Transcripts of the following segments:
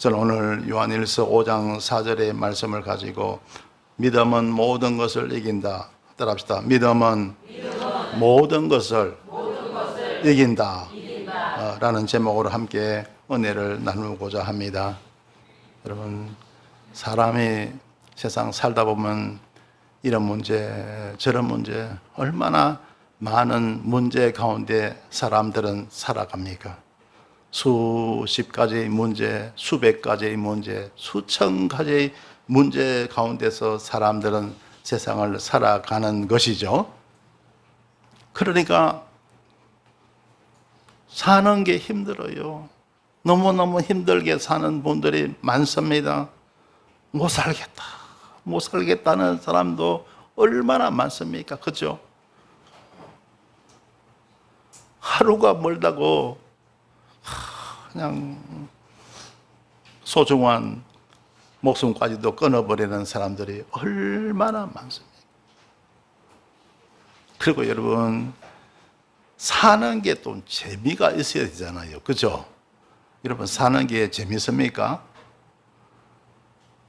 저는 오늘 요한일서 5장 4절의 말씀을 가지고 믿음은 모든 것을 이긴다. 따라합시다. 믿음은 모든 것을 이긴다. 라는 제목으로 함께 은혜를 나누고자 합니다. 여러분, 사람이 세상 살다 보면 이런 문제, 저런 문제, 얼마나 많은 문제 가운데 사람들은 살아갑니까? 수십 가지의 문제, 수백 가지의 문제, 수천 가지의 문제 가운데서 사람들은 세상을 살아가는 것이죠. 그러니까 사는 게 힘들어요. 너무너무 힘들게 사는 분들이 많습니다. 못 살겠다는 사람도 얼마나 많습니까? 그죠? 하루가 멀다고 그냥 소중한 목숨까지도 끊어버리는 사람들이 얼마나 많습니까? 그리고 여러분, 사는 게 또 재미가 있어야 되잖아요. 그죠? 여러분, 사는 게 재밌습니까?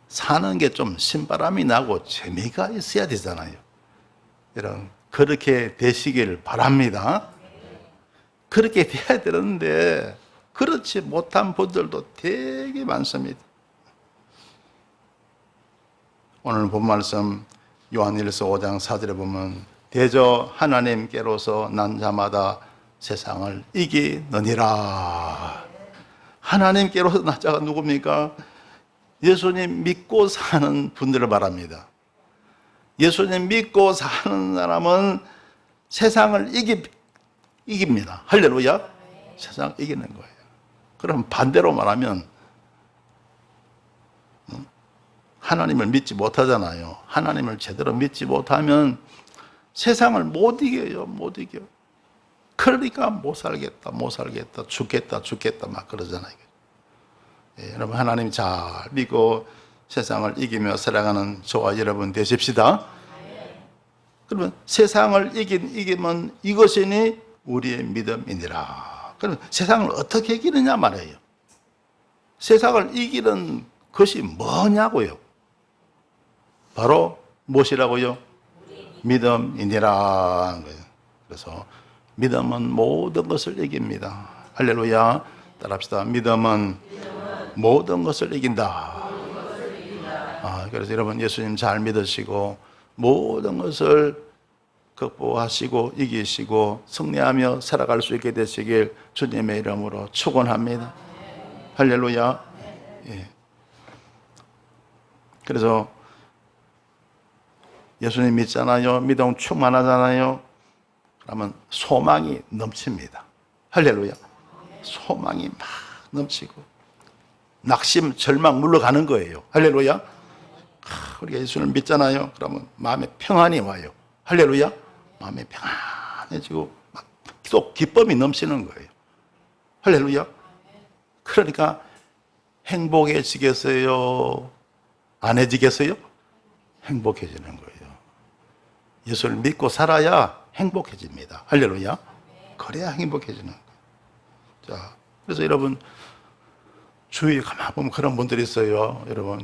사는 게 좀 신바람이 나고 재미가 있어야 되잖아요. 여러분, 그렇게 되시길 바랍니다. 그렇게 돼야 되는데 그렇지 못한 분들도 되게 많습니다. 오늘 본 말씀 요한일서 5장 4절에 보면 대저 하나님께로서 난 자마다 세상을 이기느니라. 하나님께로서 난 자가 누굽니까? 예수님 믿고 사는 분들을 말합니다. 예수님 믿고 사는 사람은 세상을 이깁니다. 할렐루야. 세상을 이기는 거예요. 그럼 반대로 말하면 하나님을 믿지 못하잖아요. 하나님을 제대로 믿지 못하면 세상을 못 이겨요. 못 이겨. 그러니까 못 살겠다, 죽겠다 막 그러잖아요. 예, 여러분, 하나님 잘 믿고 세상을 이기며 살아가는 저와 여러분 되십시다. 그러면 세상을 이기면 이것이니 우리의 믿음이니라. 그럼 세상을 어떻게 이기느냐 말이에요. 세상을 이기는 것이 뭐냐고요. 바로 무엇이라고요? 믿음이니라. 그래서 믿음은 모든 것을 이깁니다. 할렐루야. 따라합시다. 믿음은 모든 것을 이긴다. 그래서 여러분, 예수님 잘 믿으시고 모든 것을 극복하시고 이기시고 승리하며 살아갈 수 있게 되시길 주님의 이름으로 축원합니다. 할렐루야. 예. 그래서 예수님 믿잖아요. 믿음 충만하잖아요. 그러면 소망이 넘칩니다. 할렐루야. 소망이 막 넘치고 낙심, 절망 물러가는 거예요. 할렐루야. 우리가 예수를 믿잖아요. 그러면 마음에 평안이 와요. 할렐루야. 마음이 평안해지고 막 또 기쁨이 넘치는 거예요. 할렐루야. 그러니까 행복해지겠어요? 안 해지겠어요? 행복해지는 거예요. 예수를 믿고 살아야 행복해집니다. 할렐루야. 그래야 행복해지는 거예요. 자, 그래서 여러분, 주위에 가만 보면 그런 분들이 있어요. 여러분,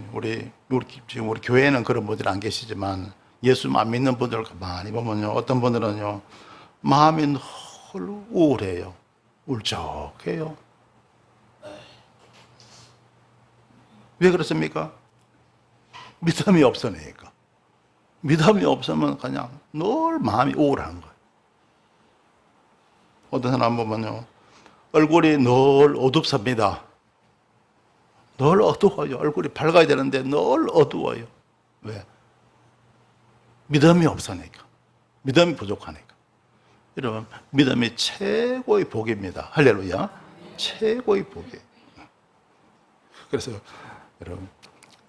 지금 우리 교회에는 그런 분들이 안 계시지만 예수 안 믿는 분들 가만히 보면요, 어떤 분들은요, 마음이 늘 우울해요. 울적해요. 왜 그렇습니까? 믿음이 없으니까. 믿음이 없으면 그냥 늘 마음이 우울한 거예요. 어떤 사람 보면요, 얼굴이 늘 어둡습니다. 늘 어두워요. 얼굴이 밝아야 되는데 늘 어두워요. 왜? 믿음이 없으니까. 믿음이 부족하니까. 여러분, 믿음이 최고의 복입니다. 할렐루야. 최고의 복이에요. 그래서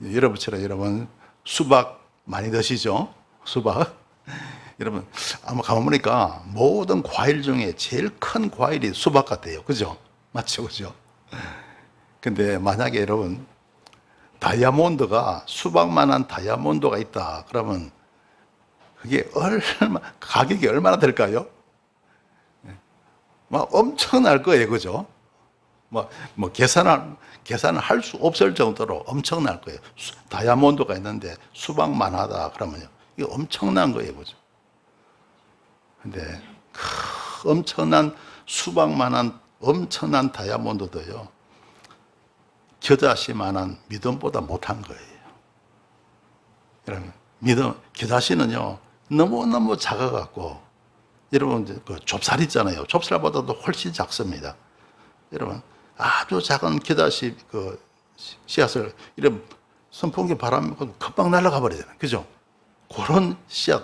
여러분처럼 여러분 수박 많이 드시죠? 수박. 여러분, 아마 가보니까 모든 과일 중에 제일 큰 과일이 수박 같아요. 그죠? 맞죠? 그죠? 근데 만약에 여러분, 다이아몬드가 수박만한 다이아몬드가 있다. 그러면 그게 가격이 얼마나 될까요? 막 엄청날 거예요. 그죠? 계산을 할 수 없을 정도로 엄청날 거예요. 다이아몬드가 있는데 수박만 하다 그러면요. 이거 엄청난 거예요. 그죠? 근데 엄청난 수박만한 엄청난 다이아몬드도요. 겨자씨만한 믿음보다 못한 거예요. 여러분, 겨자씨는요. 너무너무 작아갖고 여러분 그 좁쌀 있잖아요. 좁쌀보다도 훨씬 작습니다. 여러분 아주 작은 겨자씨 그 씨앗을 이런 선풍기 바람 금방 날아가 버리잖아요. 그죠? 그런 씨앗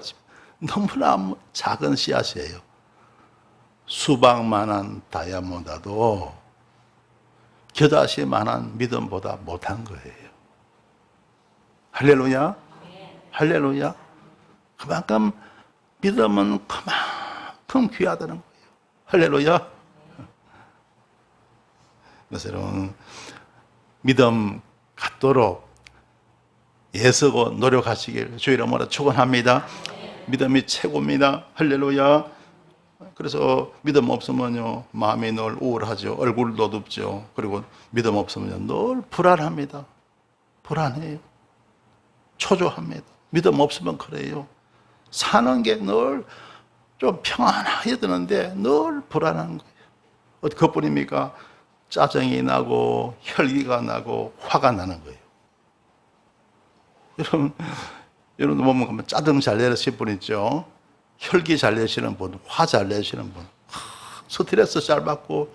너무나 작은 씨앗이에요. 수박만한 다이아몬드도 겨자씨만한 믿음보다 못한 거예요. 할렐루야. 할렐루야. 그만큼 믿음은 그만큼 귀하다는 거예요. 할렐루야. 그래서 여러분 믿음 갖도록 애쓰고 노력하시길 주의 이름으로 축원합니다. 믿음이 최고입니다. 할렐루야. 그래서 믿음 없으면요 마음이 늘 우울하죠. 얼굴도 눕죠. 그리고 믿음 없으면 늘 불안합니다. 불안해요. 초조합니다. 믿음 없으면 그래요. 사는 게 늘 좀 평안하게 되는데 늘 불안한 거예요. 그것뿐입니까? 짜증이 나고 혈기가 나고 화가 나는 거예요. 여러분 보면 짜증 잘 내시는 분 있죠? 혈기 잘 내시는 분, 화 잘 내시는 분, 스트레스 잘 받고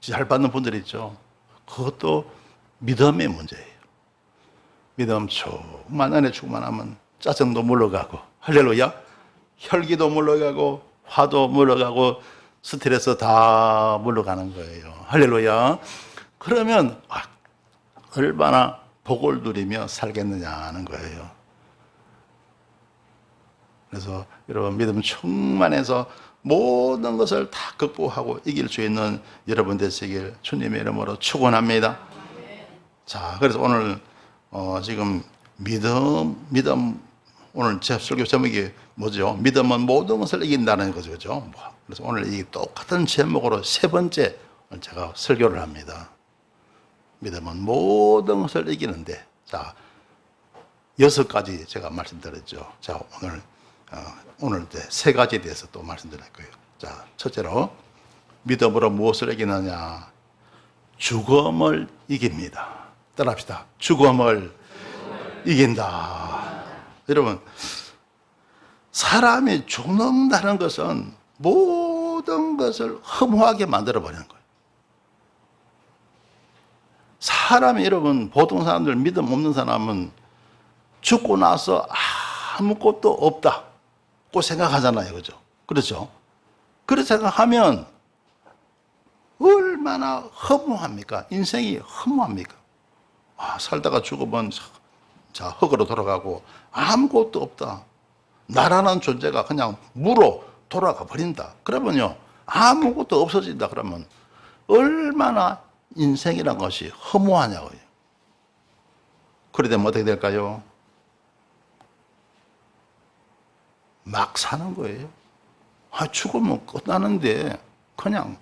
잘 받는 분들 있죠? 그것도 믿음의 문제예요. 믿음 충만하게 충만하면 짜증도 물러가고, 할렐루야. 혈기도 물러가고, 화도 물러가고, 스트레스 다 물러가는 거예요. 할렐루야. 그러면 얼마나 복을 누리며 살겠느냐는 거예요. 그래서 여러분 믿음 충만해서 모든 것을 다 극복하고 이길 수 있는 여러분 되시길 주님의 이름으로 축원합니다. 자, 그래서 오늘 지금 믿음 오늘 제 설교 제목이 뭐죠? 믿음은 모든 것을 이긴다는 거죠, 그죠? 그래서 오늘 이 똑같은 제목으로 세 번째 제가 설교를 합니다. 믿음은 모든 것을 이기는데, 자 6가지 제가 말씀드렸죠. 자 오늘 이제 3가지에 대해서 또 말씀드릴 거예요. 자, 첫째로 믿음으로 무엇을 이기느냐? 죽음을 이깁니다. 따라합시다. 죽음을 이긴다. 여러분, 사람이 죽는다는 것은 모든 것을 허무하게 만들어버리는 거예요. 사람이 여러분, 보통 사람들 믿음 없는 사람은 죽고 나서 아무것도 없다고 생각하잖아요. 그죠? 그렇죠? 그렇게 생각하면 얼마나 허무합니까? 인생이 허무합니까? 살다가 죽으면 자 흙으로 돌아가고 아무것도 없다. 나라는 존재가 그냥 무로 돌아가 버린다. 그러면요 아무것도 없어진다. 그러면 얼마나 인생이란 것이 허무하냐고요. 그래 되면 어떻게 될까요? 막 사는 거예요. 죽으면 끝나는데 그냥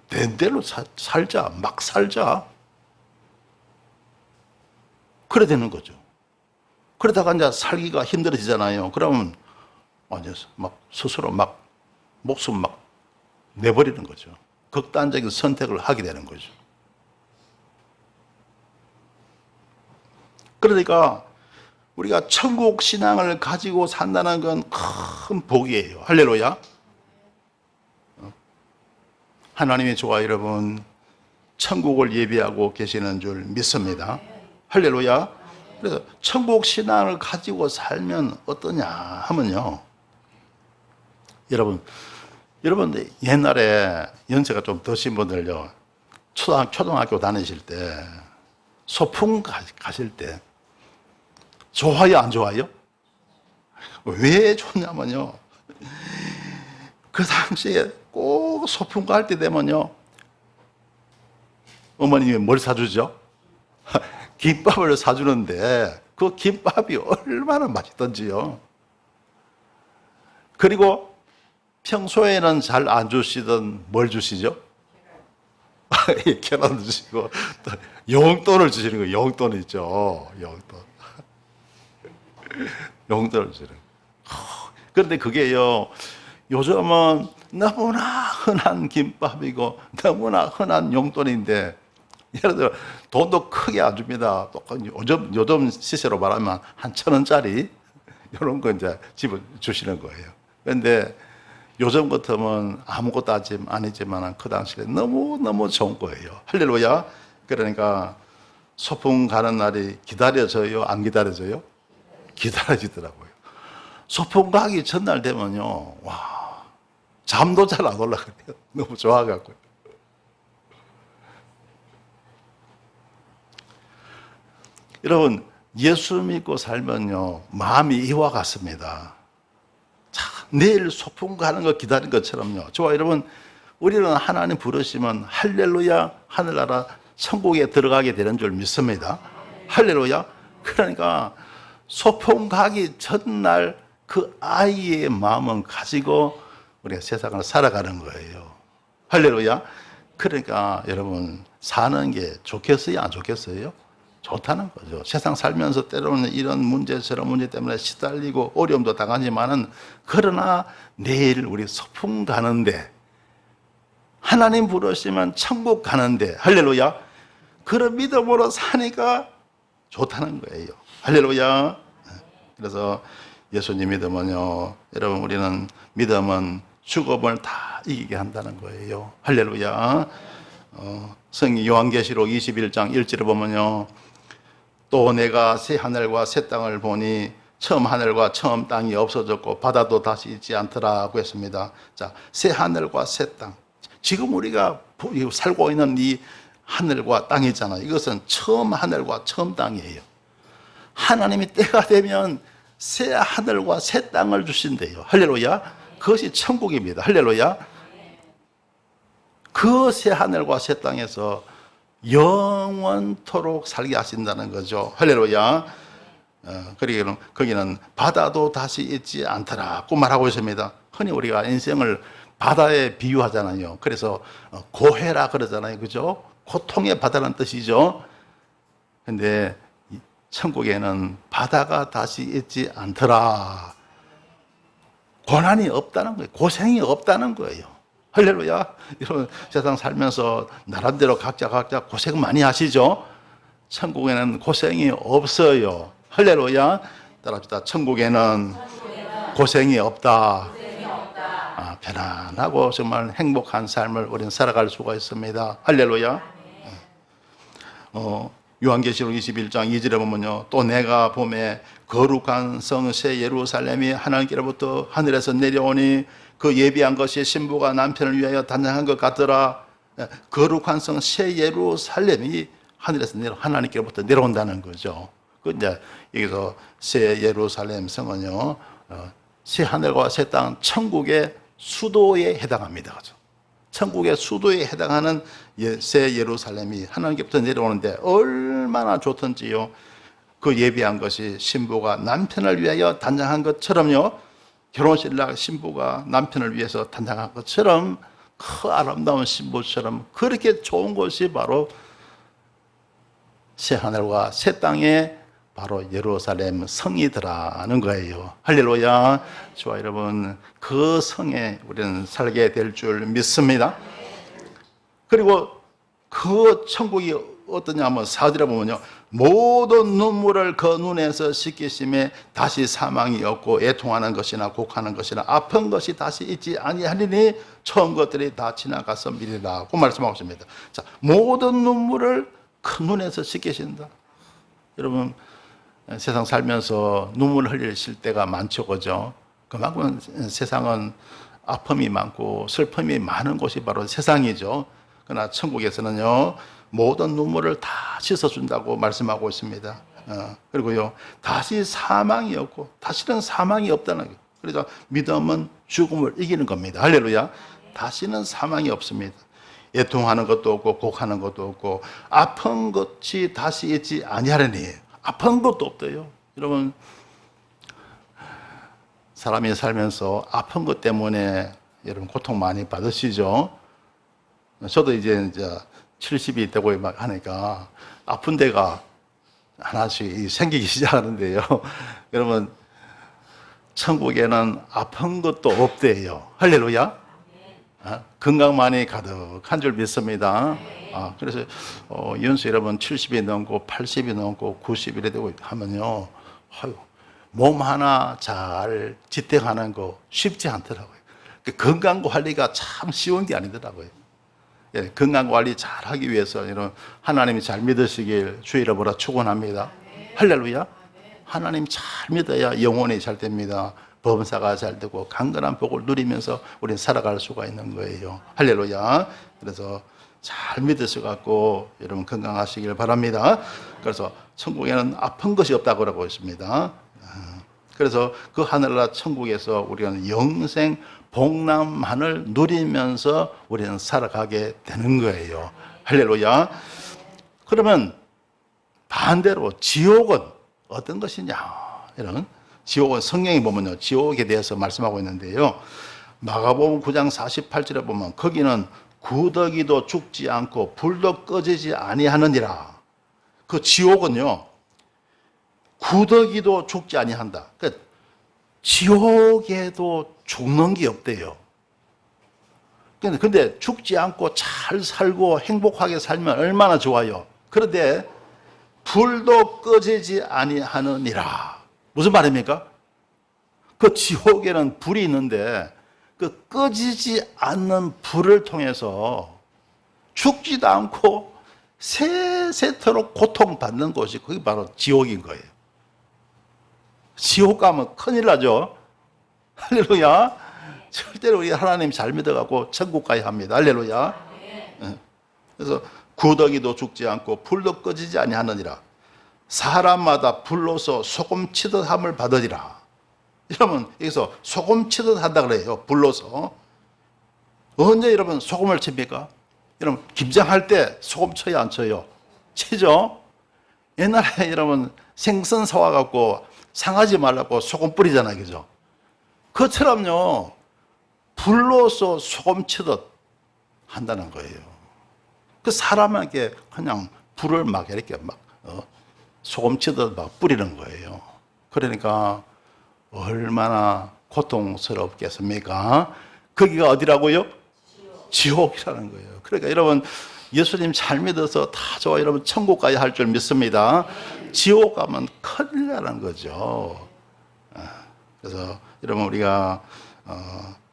된 대로 살자. 막 살자. 그래 되는 거죠. 그러다가 이제 살기가 힘들어지잖아요. 그러면 막 스스로 막 목숨 막 내버리는 거죠. 극단적인 선택을 하게 되는 거죠. 그러니까 우리가 천국 신앙을 가지고 산다는 건 큰 복이에요. 할렐루야. 하나님의 조화 여러분, 천국을 예비하고 계시는 줄 믿습니다. 할렐루야. 그래서 천국 신앙을 가지고 살면 어떠냐 하면요. 여러분 옛날에 연세가 좀 드신 분들요. 초등학교 다니실 때 소풍 가실 때 좋아요, 안 좋아요? 왜 좋냐면요. 그 당시에 꼭 소풍 갈 때 되면요. 어머님이 뭘 사주죠? 김밥을 사주는데 그 김밥이 얼마나 맛있던지요. 그리고 평소에는 잘 안 주시던 뭘 주시죠? 결혼도 주시고 또 용돈을 주시는 거예요. 용돈 있죠. 용돈. 용돈을 주시는 거예요. 그런데 그게요, 요즘은 너무나 흔한 김밥이고 너무나 흔한 용돈인데, 예를 들어 돈도 크게 안 줍니다. 요즘 시세로 말하면 한 1,000원짜리 이런 거 이제 집을 주시는 거예요. 그런데 요즘 같으면 아무것도 아니지만 그 당시에 너무너무 좋은 거예요. 할렐루야. 그러니까 소풍 가는 날이 기다려져요? 안 기다려져요? 기다려지더라고요. 소풍 가기 전날 되면요, 와, 잠도 잘 안 올라가요. 너무 좋아갖고요. 여러분, 예수 믿고 살면요, 마음이 이와 같습니다. 자, 내일 소풍 가는 거 기다리는 것처럼요. 좋아, 여러분, 우리는 하나님 부르시면 할렐루야, 하늘나라 천국에 들어가게 되는 줄 믿습니다. 할렐루야. 그러니까 소풍 가기 전날 그 아이의 마음은 가지고 우리가 세상을 살아가는 거예요. 할렐루야. 그러니까 여러분, 사는 게 좋겠어요? 안 좋겠어요? 좋다는 거죠. 세상 살면서 때로는 이런 문제 저런 문제 때문에 시달리고 어려움도 당하지만은, 그러나 내일 우리 소풍 가는데, 하나님 부르시면 천국 가는데, 할렐루야, 그런 믿음으로 사니까 좋다는 거예요. 할렐루야. 그래서 예수님 믿으면요, 여러분, 우리는 믿음은 죽음을 다 이기게 한다는 거예요. 할렐루야. 성경 요한계시록 21장 1절에 보면요, 또 내가 새 하늘과 새 땅을 보니 처음 하늘과 처음 땅이 없어졌고 바다도 다시 있지 않더라고 했습니다. 자, 새 하늘과 새 땅. 지금 우리가 살고 있는 이 하늘과 땅이잖아요. 이것은 처음 하늘과 처음 땅이에요. 하나님이 때가 되면 새 하늘과 새 땅을 주신대요. 할렐루야. 그것이 천국입니다. 할렐루야. 그 새 하늘과 새 땅에서 영원토록 살게 하신다는 거죠. 할렐루야. 그리고 거기는 바다도 다시 있지 않더라고 말하고 있습니다. 흔히 우리가 인생을 바다에 비유하잖아요. 그래서 고해라 그러잖아요. 그죠? 고통의 바다라는 뜻이죠. 근데 천국에는 바다가 다시 있지 않더라. 고난이 없다는 거예요. 고생이 없다는 거예요. 할렐루야. 여러분, 세상 살면서 나름대로 각자 고생 많이 하시죠? 천국에는 고생이 없어요. 할렐루야. 따라합시다. 천국에는 고생이 없다. 편안하고 정말 행복한 삶을 우리는 살아갈 수가 있습니다. 할렐루야. 요한계시록 21장 2절에 보면요, 또 내가 봄에 거룩한 성 새 예루살렘이 하나님께로부터 하늘에서 내려오니 그 예비한 것이 신부가 남편을 위하여 단장한 것 같더라. 거룩한 성 새 예루살렘이 하늘에서 하나님께로부터 내려온다는 거죠. 그 이제 여기서 새 예루살렘 성은요, 새 하늘과 새 땅, 천국의 수도에 해당합니다. 천국의 수도에 해당하는 새 예루살렘이 하나님께부터 내려오는데 얼마나 좋던지요. 그 예비한 것이 신부가 남편을 위하여 단장한 것처럼요, 결혼신랑 신부가 남편을 위해서 단장한 것처럼, 그 아름다운 신부처럼 그렇게 좋은 것이 바로 새 하늘과 새 땅에 바로 예루살렘 성이더라는 거예요. 할렐루야. 좋아, 여러분, 그 성에 우리는 살게 될 줄 믿습니다. 그리고 그 천국이 어떠냐 하면 4절에 보면요, 모든 눈물을 그 눈에서 씻기심에 다시 사망이 없고 애통하는 것이나 곡하는 것이나 아픈 것이 다시 있지 아니하리니 처음 것들이 다 지나가서 미리라고 말씀하고 있습니다. 자, 모든 눈물을 그 눈에서 씻기신다. 여러분, 세상 살면서 눈물 흘리실 때가 많죠, 그죠? 그만큼 세상은 아픔이 많고 슬픔이 많은 곳이 바로 세상이죠. 그러나 천국에서는요, 모든 눈물을 다 씻어준다고 말씀하고 있습니다. 그리고요, 다시 사망이 없고, 다시는 사망이 없다는 거예요. 그래서 믿음은 죽음을 이기는 겁니다. 할렐루야. 다시는 사망이 없습니다. 애통하는 것도 없고, 곡하는 것도 없고, 아픈 것이 다시 있지 아니하려니. 아픈 것도 없대요. 여러분, 사람이 살면서 아픈 것 때문에 여러분 고통 많이 받으시죠? 저도 이제 70이 되고 막 하니까 아픈 데가 하나씩 생기기 시작하는데요. 여러분, 천국에는 아픈 것도 없대요. 할렐루야. 건강만이 가득한 줄 믿습니다. 그래서 연수 여러분 70이 넘고 80이 넘고 90이 되고 하면요, 몸 하나 잘 지탱하는 거 쉽지 않더라고요. 건강 관리가 참 쉬운 게 아니더라고요. 예, 건강 관리 잘 하기 위해서 이런 하나님이 잘 믿으시길 주의를 보라 축원합니다. 할렐루야. 하나님 잘 믿어야 영혼이 잘 됩니다. 범사가 잘 되고 강건한 복을 누리면서 우리는 살아갈 수가 있는 거예요. 할렐루야. 그래서 잘 믿으셔갖고 여러분 건강하시길 바랍니다. 그래서 천국에는 아픈 것이 없다고 그러고 있습니다. 그래서 그 하늘나라 천국에서 우리는 영생 복남만을 누리면서 우리는 살아가게 되는 거예요. 할렐루야. 그러면 반대로 지옥은 어떤 것이냐? 이런 지옥은 성경에 보면요, 지옥에 대해서 말씀하고 있는데요. 마가복음 9장 48절에 보면 거기는 구더기도 죽지 않고 불도 꺼지지 아니하느니라. 그 지옥은요, 구더기도 죽지 아니한다. 그러니까 지옥에도 죽는 게 없대요. 근데 죽지 않고 잘 살고 행복하게 살면 얼마나 좋아요. 그런데 불도 꺼지지 아니하느니라. 무슨 말입니까? 그 지옥에는 불이 있는데 그 꺼지지 않는 불을 통해서 죽지도 않고 세세토록 고통받는 곳이 그게 바로 지옥인 거예요. 지옥 가면 큰일 나죠. 할렐루야. 절대로 우리 하나님 잘 믿어갖고 천국 가야 합니다. 할렐루야. 그래서 구더기도 죽지 않고 불도 꺼지지 아니하느니라. 사람마다 불로서 소금 치듯 함을 받으리라. 여러분, 여기서 소금 치듯 한다 그래요. 불로서. 언제 여러분 소금을 칩니까? 여러분, 김장할 때 소금 쳐야 안 쳐요? 치죠? 옛날에 여러분 생선 사와갖고 상하지 말라고 소금 뿌리잖아요. 그죠? 그처럼요, 불로서 소금 치듯 한다는 거예요. 그 사람에게 그냥 불을 막 이렇게 막, 소금 치듯 막 뿌리는 거예요. 그러니까 얼마나 고통스럽겠습니까? 거기가 어디라고요? 지옥이라는 거예요. 그러니까 여러분, 예수님 잘 믿어서 다 좋아. 여러분, 천국 가야 할 줄 믿습니다. 지옥 가면 큰일 나는 거죠. 그래서 여러분, 우리가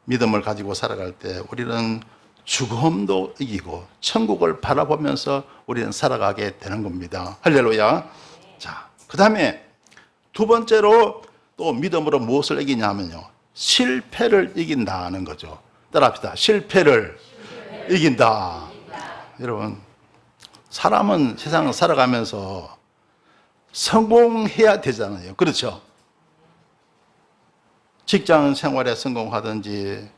믿음을 가지고 살아갈 때 우리는 죽음도 이기고 천국을 바라보면서 우리는 살아가게 되는 겁니다. 할렐루야. 자, 그 다음에 두 번째로 또 믿음으로 무엇을 이기냐 하면요, 실패를 이긴다는 거죠. 따라합시다. 실패를 이긴다. 여러분, 사람은 세상을 살아가면서 성공해야 되잖아요. 그렇죠? 직장 생활에 성공하든지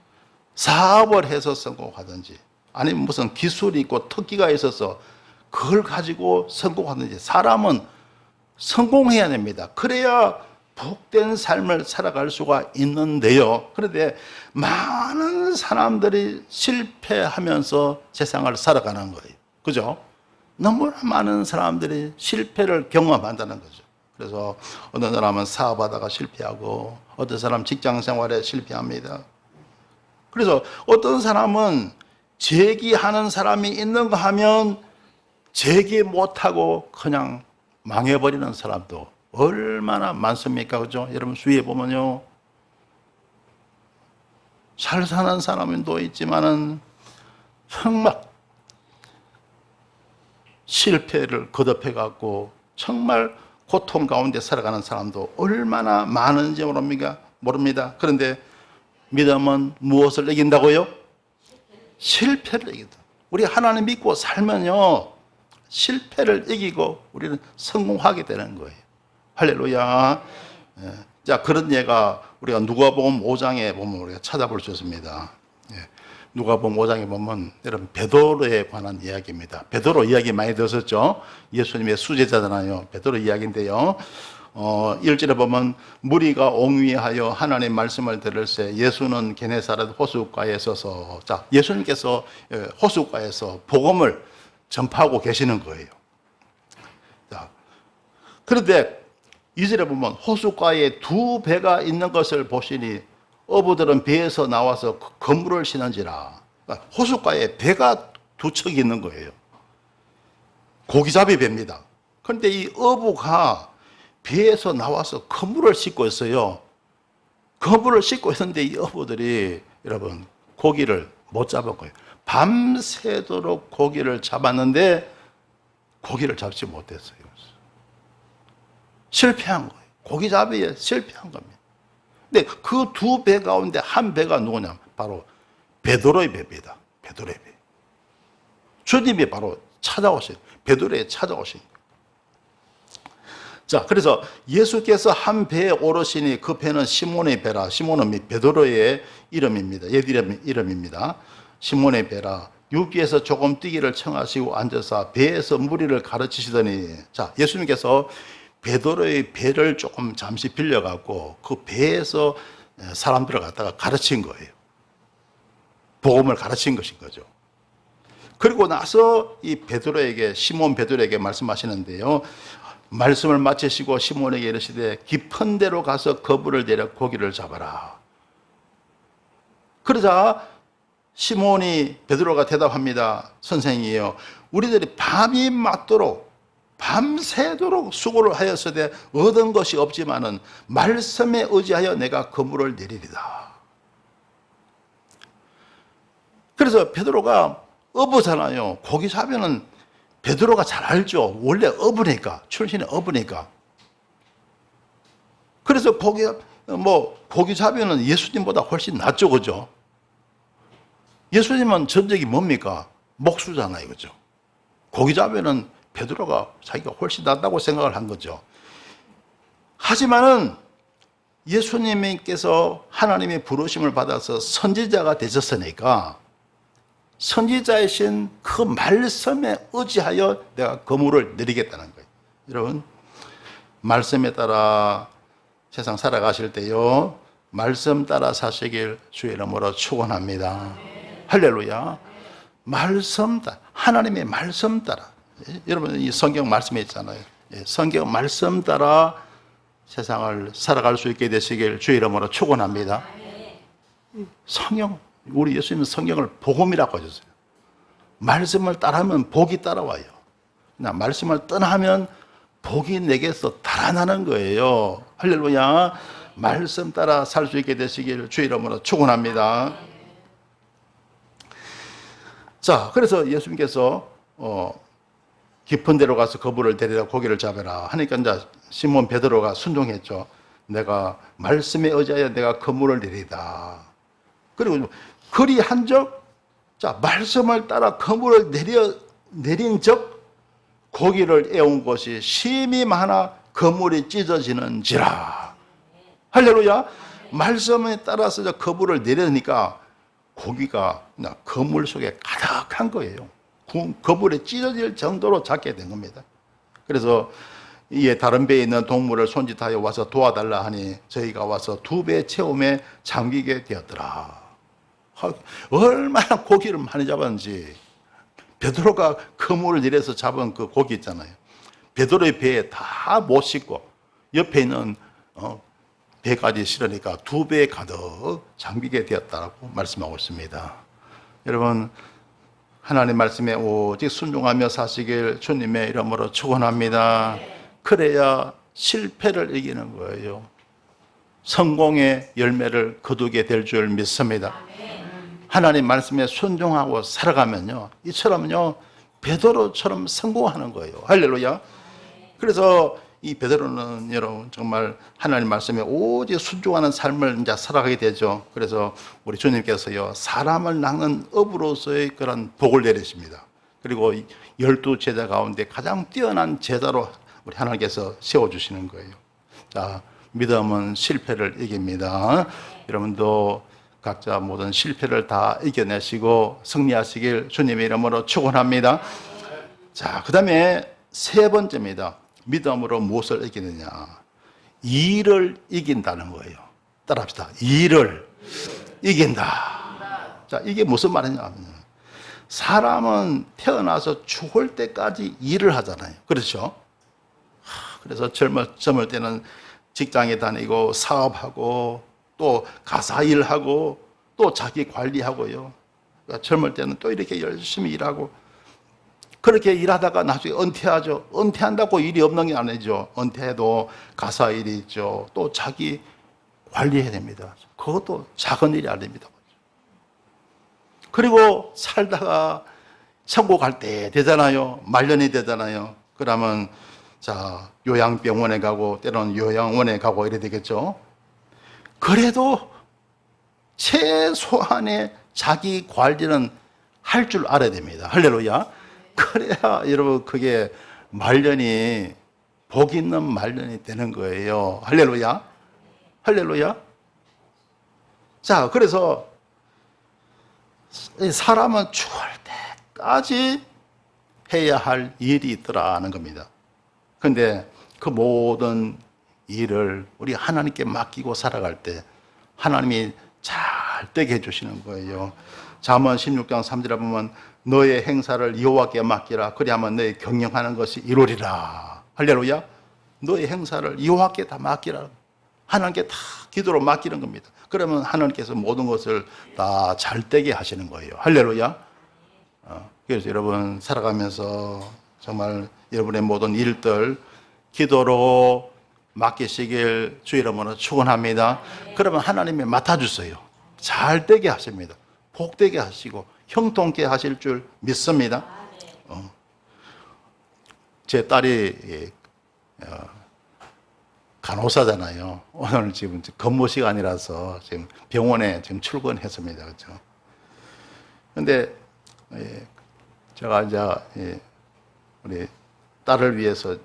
사업을 해서 성공하든지 아니면 무슨 기술이 있고 특기가 있어서 그걸 가지고 성공하든지 사람은 성공해야 됩니다. 그래야 복된 삶을 살아갈 수가 있는데요. 그런데 많은 사람들이 실패하면서 세상을 살아가는 거예요. 그죠? 너무나 많은 사람들이 실패를 경험한다는 거죠. 그래서 어떤 사람은 사업하다가 실패하고 어떤 사람은 직장 생활에 실패합니다. 그래서 어떤 사람은 재기하는 사람이 있는가 하면 재기 못하고 그냥 망해버리는 사람도 얼마나 많습니까? 그죠? 여러분 주위에 보면요, 잘 사는 사람도 있지만은 정말 실패를 거듭해 갖고 정말 고통 가운데 살아가는 사람도 얼마나 많은지 모릅니다. 그런데 믿음은 무엇을 이긴다고요? 실패를 이긴다. 우리 하나님 믿고 살면요, 실패를 이기고 우리는 성공하게 되는 거예요. 할렐루야. 자, 그런 예가 우리가 누가복음 5장에 보면 우리가 찾아볼 수 있습니다. 누가복음 5장에 보면 여러분 베드로에 관한 이야기입니다. 베드로 이야기 많이 들으셨죠? 예수님의 수제자잖아요. 베드로 이야기인데요. 1절에 보면 무리가 옹위하여 하나님 말씀을 들을새 예수는 게네사렛 호숫가에 서서, 자, 예수님께서 호숫가에서 복음을 전파하고 계시는 거예요. 자, 그런데 2절에 보면 호숫가에 두 배가 있는 것을 보시니 어부들은 배에서 나와서 그물을 치는지라. 그러니까 호숫가에 배가 두 척이 있는 거예요. 고기잡이 배입니다. 그런데 이 어부가 배에서 나와서 그물을 싣고 있어요. 그물을 싣고 있는데 이 어부들이 여러분 고기를 못 잡은 거예요. 밤새도록 고기를 잡았는데 고기를 잡지 못했어요. 실패한 거예요. 고기잡이에 실패한 겁니다. 근데 그 두 배 가운데 한 배가 누구냐? 바로 베드로의 배입니다. 베드로의 배. 주님이 바로 찾아오신, 베드로에 찾아오신 거예요. 자, 그래서 예수께서 한 배에 오르시니 그 배는 시몬의 배라. 시몬은 베드로의 이름입니다. 옛 이름입니다. 시몬의 배라. 육지에서 조금 뛰기를 청하시고 앉아서 배에서 무리를 가르치시더니, 자, 예수님께서 베드로의 배를 조금 잠시 빌려갖고 그 배에서 사람들을 갖다가 가르친 거예요. 복음을 가르친 것인 거죠. 그리고 나서 이 베드로에게, 시몬 베드로에게 말씀하시는데요. 말씀을 마치시고 시몬에게 이르시되 깊은 데로 가서 거부를 내려 고기를 잡아라. 그러자 시몬이 베드로가 대답합니다. 선생이에요. 우리들이 밤이 맞도록 밤새도록 수고를 하였으되 얻은 것이 없지만은 말씀에 의지하여 내가 그물을 내리리다. 그래서 베드로가 어부잖아요. 고기 잡이는 베드로가 잘 알죠. 원래 어부니까, 출신이 어부니까. 그래서 고기 잡이는 예수님보다 훨씬 낫죠, 그죠? 예수님은 전적이 뭡니까? 목수잖아요, 그죠? 고기 잡이는 베드로가 자기가 훨씬 낫다고 생각을 한 거죠. 하지만은 예수님께서 하나님의 부르심을 받아서 선지자가 되셨으니까 선지자이신 그 말씀에 의지하여 내가 그물을 내리겠다는 거예요. 여러분, 말씀에 따라 세상 살아가실 때요, 말씀 따라 사시길 주의 이름으로 축원합니다. 할렐루야. 말씀 따라, 하나님의 말씀 따라. 여러분, 이 성경 말씀에 있잖아요. 성경 말씀 따라 세상을 살아갈 수 있게 되시길 주의 이름으로 축원합니다. 성경, 우리 예수님은 성경을 복음이라고 하셨어요. 말씀을 따라하면 복이 따라와요. 말씀을 떠나면 복이 내게서 달아나는 거예요. 할렐루야. 말씀 따라 살 수 있게 되시길 주의 이름으로 축원합니다. 자, 그래서 예수님께서 깊은 데로 가서 거부를 데리라 고기를 잡아라 하니까 이제 시몬 베드로가 순종했죠. 내가 말씀에 의지하여 내가 그물을 내리다. 그리고 그리 한적, 자, 말씀을 따라 그물을 내린 적 고기를 애운 것이 심히 많아 그물이 찢어지는지라. 할렐루야. 말씀에 따라서 그물을 내려니까 고기가 그물 속에 가득한 거예요. 그물에 찢어질 정도로 작게 된 겁니다. 그래서 이에 다른 배에 있는 동물을 손짓하여 와서 도와달라 하니 저희가 와서 두 배 체험에 잠기게 되었더라. 얼마나 고기를 많이 잡았는지. 베드로가 그물을 내려서 잡은 그 고기 있잖아요. 베드로의 배에 다 못 싣고 옆에 있는 배까지 실으니까 두 배 가득 잠기게 되었다고 말씀하고 있습니다. 여러분, 하나님 말씀에 오직 순종하며 사시길 주님의 이름으로 축원합니다. 그래야 실패를 이기는 거예요. 성공의 열매를 거두게 될 줄 믿습니다. 하나님 말씀에 순종하고 살아가면요, 이처럼요 베드로처럼 성공하는 거예요. 할렐루야. 그래서 이 베드로는 여러분 정말 하나님 말씀에 오직 순종하는 삶을 이제 살아가게 되죠. 그래서 우리 주님께서요 사람을 낚는 업으로서의 그런 복을 내리십니다. 그리고 12제자 가운데 가장 뛰어난 제자로 우리 하나님께서 세워주시는 거예요. 자, 믿음은 실패를 이깁니다. 여러분도 각자 모든 실패를 다 이겨내시고 승리하시길 주님의 이름으로 축원합니다. 자, 그 다음에 세 번째입니다. 믿음으로 무엇을 이기느냐? 일을 이긴다는 거예요. 따라합시다. 일을 이긴다. 자, 이게 무슨 말이냐? 사람은 태어나서 죽을 때까지 일을 하잖아요. 그렇죠? 그래서 젊을 때는 직장에 다니고 사업하고 또 가사 일하고 또 자기 관리하고요. 그러니까 젊을 때는 또 이렇게 열심히 일하고 그렇게 일하다가 나중에 은퇴하죠. 은퇴한다고 일이 없는 게 아니죠. 은퇴해도 가사 일이 있죠. 또 자기 관리해야 됩니다. 그것도 작은 일이 아닙니다. 그리고 살다가 천국 갈 때 되잖아요. 말년이 되잖아요. 그러면 자 요양병원에 가고 때로는 요양원에 가고 이래 되겠죠. 그래도 최소한의 자기 관리는 할 줄 알아야 됩니다. 할렐루야. 그래야 여러분 그게 말년이 복 있는 말년이 되는 거예요. 할렐루야. 할렐루야. 자, 그래서 사람은 죽을 때까지 해야 할 일이 있더라는 겁니다. 근데 그 모든 일을 우리 하나님께 맡기고 살아갈 때 하나님이 잘 되게 해주시는 거예요. 잠언 16장 3절에 보면 너의 행사를 여호와께 맡기라. 그리하면 너의 경영하는 것이 이루리라. 할렐루야. 너의 행사를 여호와께 다 맡기라. 하나님께 다 기도로 맡기는 겁니다. 그러면 하나님께서 모든 것을 다 잘되게 하시는 거예요. 할렐루야. 그래서 여러분 살아가면서 정말 여러분의 모든 일들 기도로 맡기시길 주 이름으로 축원합니다. 그러면 하나님이 맡아주세요. 잘되게 하십니다. 복되게 하시고 형통케 하실 줄 믿습니다. 제 딸이 간호사잖아요. 오늘 지금 근무 시간이라서 지금 병원에 지금 출근했습니다. 그렇죠? 근데 제가 이제 우리 딸을 위해서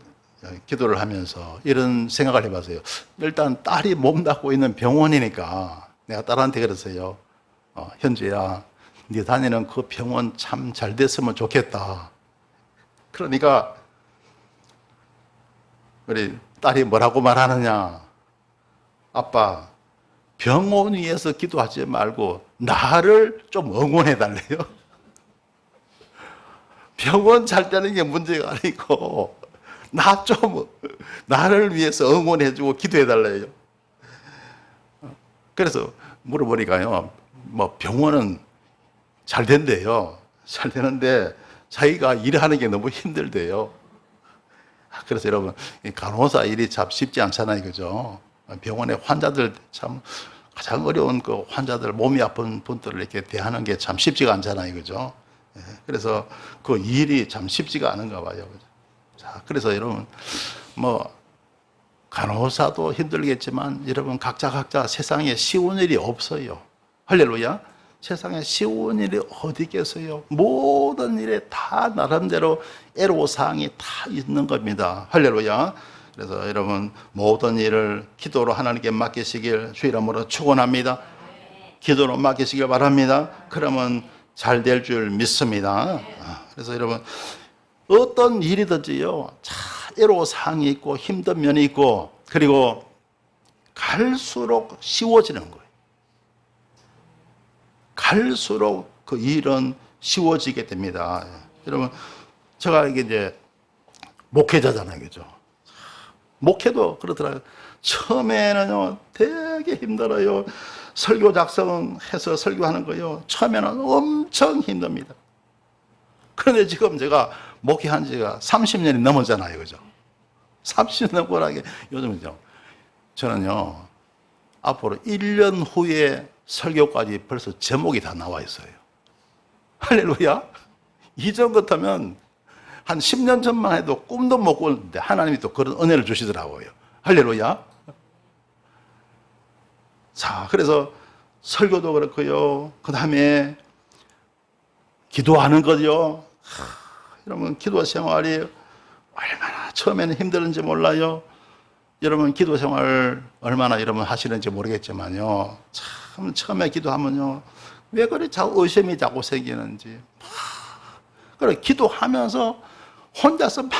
기도를 하면서 이런 생각을 해봤어요. 일단 딸이 몸담고 있는 병원이니까 내가 딸한테 그랬어요. 현주야, 네 다니는 그 병원 참 잘 됐으면 좋겠다. 그러니까 우리 딸이 뭐라고 말하느냐. 아빠, 병원 위에서 기도하지 말고 나를 좀 응원해 달래요. 병원 잘 되는 게 문제가 아니고 나를 위해서 응원해 주고 기도해 달래요. 그래서 물어보니까요, 뭐 병원은 잘 된대요. 잘 되는데 자기가 일하는 게 너무 힘들대요. 그래서 여러분, 간호사 일이 참 쉽지 않잖아요. 그죠? 병원에 환자들 참 가장 어려운 그 환자들, 몸이 아픈 분들을 이렇게 대하는 게 참 쉽지가 않잖아요. 그죠? 그래서 그 일이 참 쉽지가 않은가 봐요. 그죠? 자, 그래서 여러분, 뭐, 간호사도 힘들겠지만 여러분 각자 세상에 쉬운 일이 없어요. 할렐루야. 세상에 쉬운 일이 어디 있겠어요. 모든 일에 다 나름대로 애로사항이 다 있는 겁니다. 할렐루야. 그래서 여러분 모든 일을 기도로 하나님께 맡기시길 주 이름으로 축원합니다. 기도로 맡기시길 바랍니다. 그러면 잘 될 줄 믿습니다. 그래서 여러분 어떤 일이든지요, 애로사항이 있고 힘든 면이 있고 그리고 갈수록 쉬워지는 거예요. 갈수록 그 일은 쉬워지게 됩니다. 여러분, 제가 이제 목회자잖아요. 그죠? 목회도 그렇더라고요. 처음에는요, 되게 힘들어요. 설교 작성해서 설교하는 거요. 처음에는 엄청 힘듭니다. 그런데 지금 제가 목회한 지가 30년이 넘었잖아요. 그죠? 30년 넘고라게 요즘은요. 저는요, 앞으로 1년 후에 설교까지 벌써 제목이 다 나와 있어요. 할렐루야. 이전 같으면 한 10년 전만 해도 꿈도 못 꿨는데 하나님이 또 그런 은혜를 주시더라고요. 할렐루야. 자, 그래서 설교도 그렇고요. 그 다음에 기도하는 거죠. 여러분, 기도 생활이 얼마나 처음에는 힘들은지 몰라요. 여러분, 기도 생활 얼마나 여러분 하시는지 모르겠지만요. 참, 처음에 기도하면요. 왜 그래 자꾸 의심이 자꾸 생기는지. 그래, 기도하면서 혼자서 막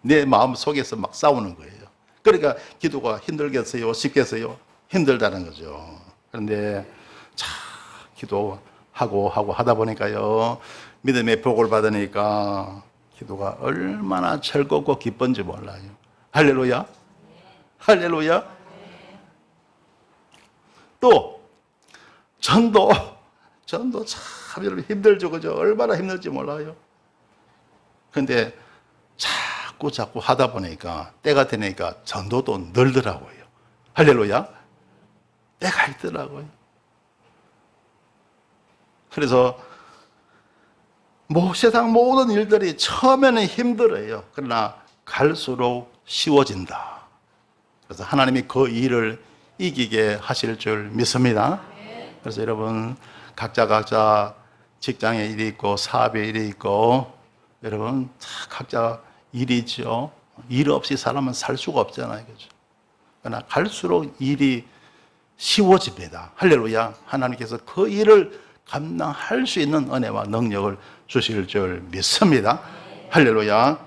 내 마음 속에서 막 싸우는 거예요. 그러니까 기도가 힘들겠어요? 쉽겠어요? 힘들다는 거죠. 그런데 자, 기도 하고 하다 보니까요, 믿음의 복을 받으니까 기도가 얼마나 즐겁고 기쁜지 몰라요. 할렐루야. 할렐루야. 또 전도 참 여러분 힘들죠, 그죠? 얼마나 힘들지 몰라요. 근데 자꾸 하다 보니까 때가 되니까 전도도 늘더라고요. 할렐루야. 때가 있더라고요. 그래서 세상 모든 일들이 처음에는 힘들어요. 그러나 갈수록 쉬워진다. 그래서 하나님이 그 일을 이기게 하실 줄 믿습니다. 그래서 여러분 각자 직장에 일이 있고 사업에 일이 있고 여러분 각자 일이 있죠. 일 없이 사람은 살 수가 없잖아요. 그죠? 그러나 갈수록 일이 쉬워집니다. 할렐루야. 하나님께서 그 일을 감당할 수 있는 은혜와 능력을 주실 줄 믿습니다. 할렐루야.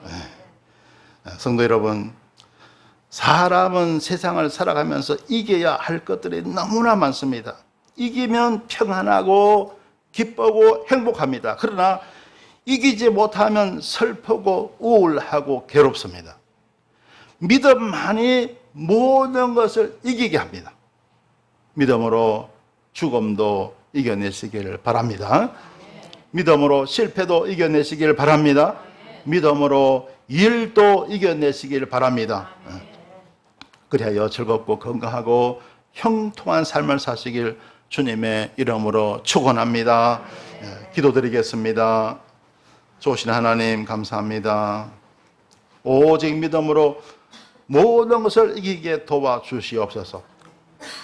성도 여러분, 사람은 세상을 살아가면서 이겨야 할 것들이 너무나 많습니다. 이기면 평안하고 기쁘고 행복합니다. 그러나 이기지 못하면 슬프고 우울하고 괴롭습니다. 믿음만이 모든 것을 이기게 합니다. 믿음으로 죽음도 이겨내시기를 바랍니다. 믿음으로 실패도 이겨내시기를 바랍니다. 믿음으로 일도 이겨내시기를 바랍니다. 그리하여 즐겁고 건강하고 형통한 삶을 사시길 주님의 이름으로 축원합니다. 기도드리겠습니다. 좋으신 하나님 감사합니다. 오직 믿음으로 모든 것을 이기게 도와주시옵소서.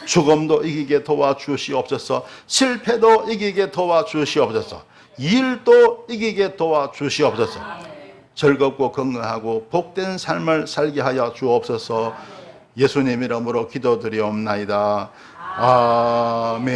죽음도 이기게 도와주시옵소서. 실패도 이기게 도와주시옵소서. 일도 이기게 도와주시옵소서. 즐겁고 건강하고 복된 삶을 살게 하여 주옵소서. 예수님 이름으로 기도드리옵나이다. 아멘.